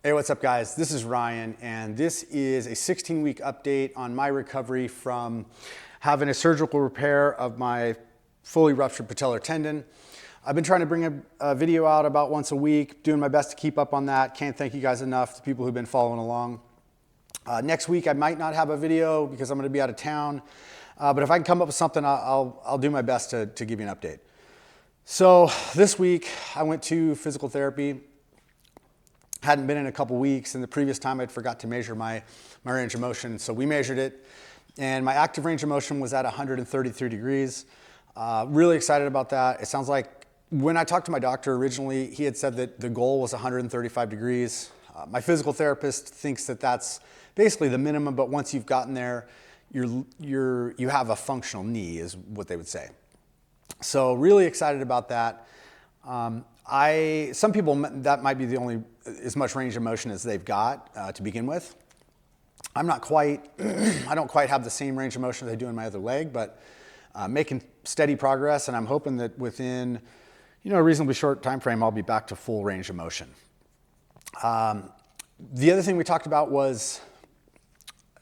Hey, what's up guys? This is Ryan, and this is a 16-week update on my recovery from having a surgical repair of my fully ruptured patellar tendon. I've been trying to bring a video out about once a week, doing my best to keep up on that. Can't thank you guys enough, the people who've been following along. Next week I might not have a video because I'm going to be out of town, but if I can come up with something, I'll do my best to give you an update. So this week I went to physical therapy. Hadn't been in a couple weeks, and the previous time I'd forgot to measure my range of motion. So we measured it, and my active range of motion was at 133 degrees. Really excited about that. It sounds like when I talked to my doctor originally, he had said that the goal was 135 degrees. My physical therapist thinks that that's basically the minimum, but once you've gotten there, you have a functional knee is what they would say. So really excited about that. Some people, that might be the only as much range of motion as they've got to begin with. I'm not quite, I don't quite have the same range of motion as I do in my other leg, but making steady progress, and I'm hoping that within a reasonably short time frame, I'll be back to full range of motion. The other thing we talked about was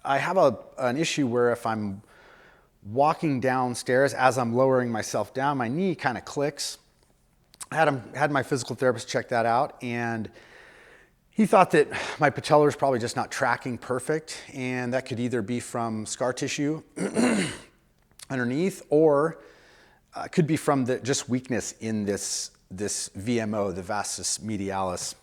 I have an issue where if I'm walking downstairs as I'm lowering myself down, my knee kind of clicks. I had my physical therapist check that out, and he thought that my patellar is probably just not tracking perfect, and that could either be from scar tissue underneath, or could be from just weakness in this VMO, the vastus medialis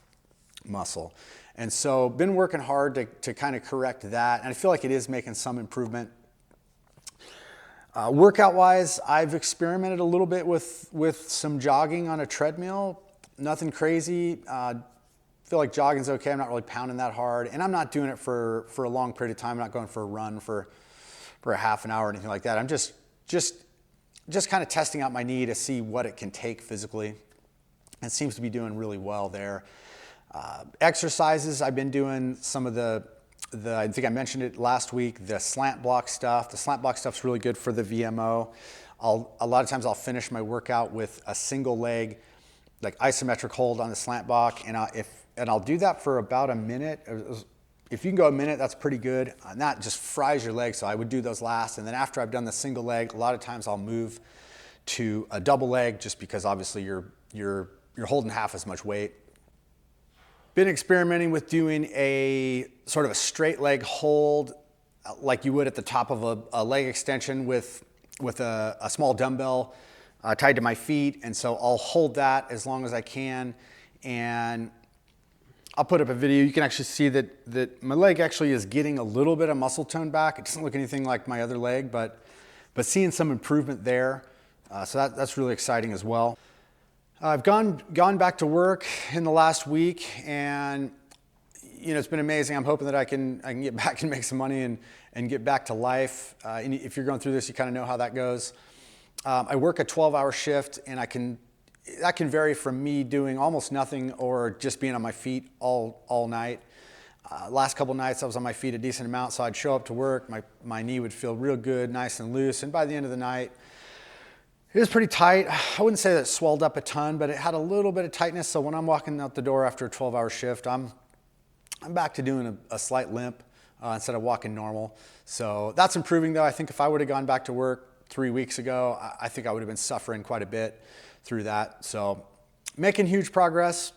muscle. And so been working hard to kind of correct that, and I feel like it is making some improvement. Workout wise, I've experimented a little bit with some jogging on a treadmill. Nothing crazy. Feel like jogging's okay. I'm not really pounding that hard, and I'm not doing it for a long period of time. I'm not going for a run for a half an hour or anything like that. I'm just kind of testing out my knee to see what it can take physically. It seems to be doing really well there. Exercises, I've been doing some of the I think I mentioned it last week, the slant block stuff. The slant block stuff's really good for the VMO. A lot of times I'll finish my workout with a single leg, like isometric hold on the slant block, and I'll do that for about a minute. If you can go a minute, that's pretty good. And that just fries your legs, so I would do those last. And then after I've done the single leg, a lot of times I'll move to a double leg, just because obviously you're holding half as much weight. Been experimenting with doing a sort of a straight leg hold like you would at the top of a leg extension with a small dumbbell tied to my feet. And so I'll hold that as long as I can, and I'll put up a video. You can actually see that my leg actually is getting a little bit of muscle tone back. It doesn't look anything like my other leg, but seeing some improvement there. So that's really exciting as well. I've gone back to work in the last week, and it's been amazing. I'm hoping that I can get back and make some money and get back to life. And if you're going through this, you kind of know how that goes. I work a 12-hour shift, and that can vary from me doing almost nothing or just being on my feet all night. Last couple nights I was on my feet a decent amount, so I'd show up to work, my knee would feel real good, nice and loose, and by the end of the night, it was pretty tight. I wouldn't say that it swelled up a ton, but it had a little bit of tightness. So when I'm walking out the door after a 12-hour shift, I'm back to doing a slight limp instead of walking normal. So that's improving though. I think if I would have gone back to work 3 weeks ago, I think I would have been suffering quite a bit through that. So making huge progress.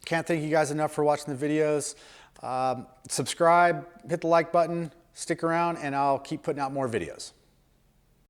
Can't thank you guys enough for watching the videos. Subscribe, hit the like button, stick around, and I'll keep putting out more videos.